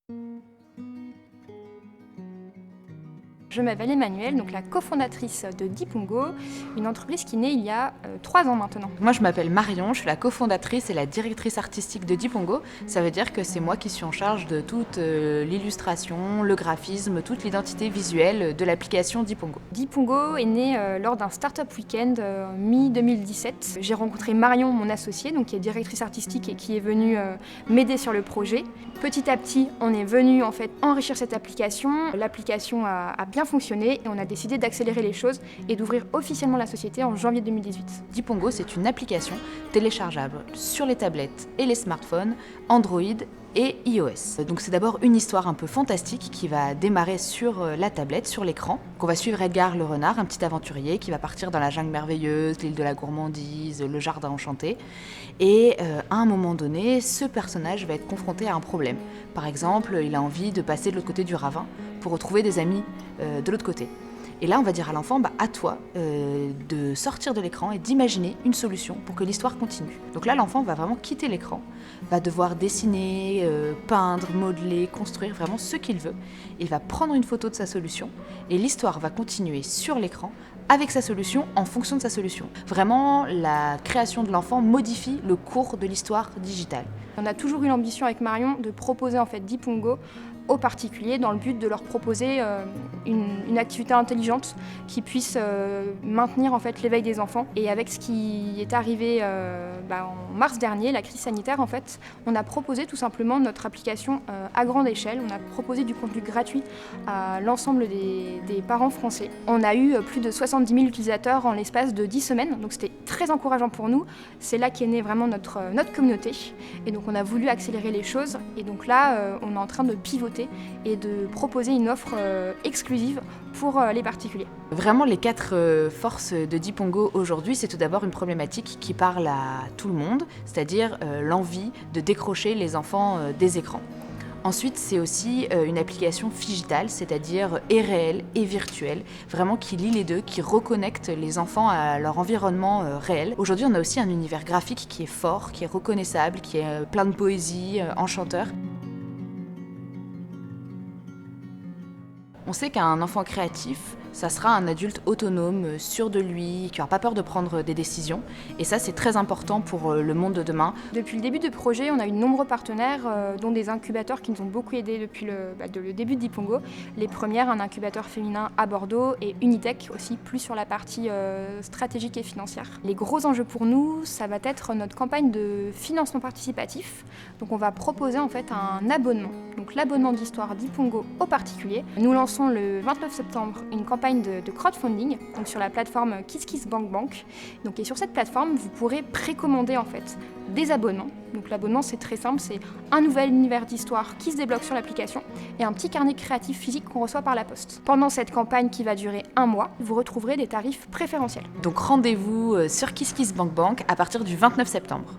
Je m'appelle Emmanuelle, donc la cofondatrice de Dipongo, une entreprise qui est née il y a 3 ans maintenant. Moi, je m'appelle Marion, je suis la cofondatrice et la directrice artistique de Dipongo. Ça veut dire que c'est moi qui suis en charge de toute l'illustration, le graphisme, toute l'identité visuelle de l'application Dipongo. Dipongo est né lors d'un Startup Weekend mi-2017. J'ai rencontré Marion, mon associée, donc qui est directrice artistique et qui est venue m'aider sur le projet. Petit à petit, on est venu en fait enrichir cette application. L'application a bien fonctionné et on a décidé d'accélérer les choses et d'ouvrir officiellement la société en janvier 2018. Dipongo, c'est une application téléchargeable sur les tablettes et les smartphones, Android et iOS. Donc c'est d'abord une histoire un peu fantastique qui va démarrer sur la tablette, sur l'écran. On va suivre Edgar le renard, un petit aventurier qui va partir dans la jungle merveilleuse, l'île de la gourmandise, le jardin enchanté. Et à un moment donné, ce personnage va être confronté à un problème. Par exemple, il a envie de passer de l'autre côté du ravin pour retrouver des amis de l'autre côté. Et là, on va dire à l'enfant, à toi de sortir de l'écran et d'imaginer une solution pour que l'histoire continue. Donc là, l'enfant va vraiment quitter l'écran, va devoir dessiner, peindre, modeler, construire vraiment ce qu'il veut. Il va prendre une photo de sa solution et l'histoire va continuer sur l'écran avec sa solution en fonction de sa solution. Vraiment, la création de l'enfant modifie le cours de l'histoire digitale. On a toujours eu l'ambition avec Marion de proposer en fait Dipongo aux particuliers dans le but de leur proposer une activité intelligente qui puisse maintenir en fait l'éveil des enfants. Et avec ce qui est arrivé en mars dernier, la crise sanitaire, en fait, on a proposé tout simplement notre application à grande échelle. On a proposé du contenu gratuit à l'ensemble des parents français. On a eu plus de 70 000 utilisateurs en l'espace de 10 semaines, donc c'était très encourageant pour nous. C'est là qu'est née vraiment notre communauté. Et donc on a voulu accélérer les choses. Et donc là, on est en train de pivoter et de proposer une offre exclusive pour les particuliers. Vraiment, les 4 forces de Dipongo aujourd'hui, c'est tout d'abord une problématique qui parle à tout le monde, c'est-à-dire l'envie de décrocher les enfants des écrans. Ensuite, c'est aussi une application phigitale, c'est-à-dire et réelle et virtuelle, vraiment qui lie les deux, qui reconnecte les enfants à leur environnement réel. Aujourd'hui, on a aussi un univers graphique qui est fort, qui est reconnaissable, qui est plein de poésie, enchanteur. On sait qu'un enfant créatif, ça sera un adulte autonome, sûr de lui, qui n'aura pas peur de prendre des décisions. Et ça, c'est très important pour le monde de demain. Depuis le début du projet, on a eu de nombreux partenaires, dont des incubateurs qui nous ont beaucoup aidés depuis le début de Dipongo. Les premières, un incubateur féminin à Bordeaux et Unitech aussi, plus sur la partie stratégique et financière. Les gros enjeux pour nous, ça va être notre campagne de financement participatif. Donc on va proposer en fait un abonnement. Donc l'abonnement d'histoire Dipongo aux particuliers. Nous lançons le 29 septembre une campagne de crowdfunding, donc sur la plateforme KissKissBankBank. Donc, et sur cette plateforme, vous pourrez précommander en fait des abonnements. Donc l'abonnement, c'est très simple, c'est un nouvel univers d'histoire qui se débloque sur l'application et un petit carnet créatif physique qu'on reçoit par la poste. Pendant cette campagne qui va durer 1 mois, vous retrouverez des tarifs préférentiels. Donc rendez-vous sur KissKissBankBank à partir du 29 septembre.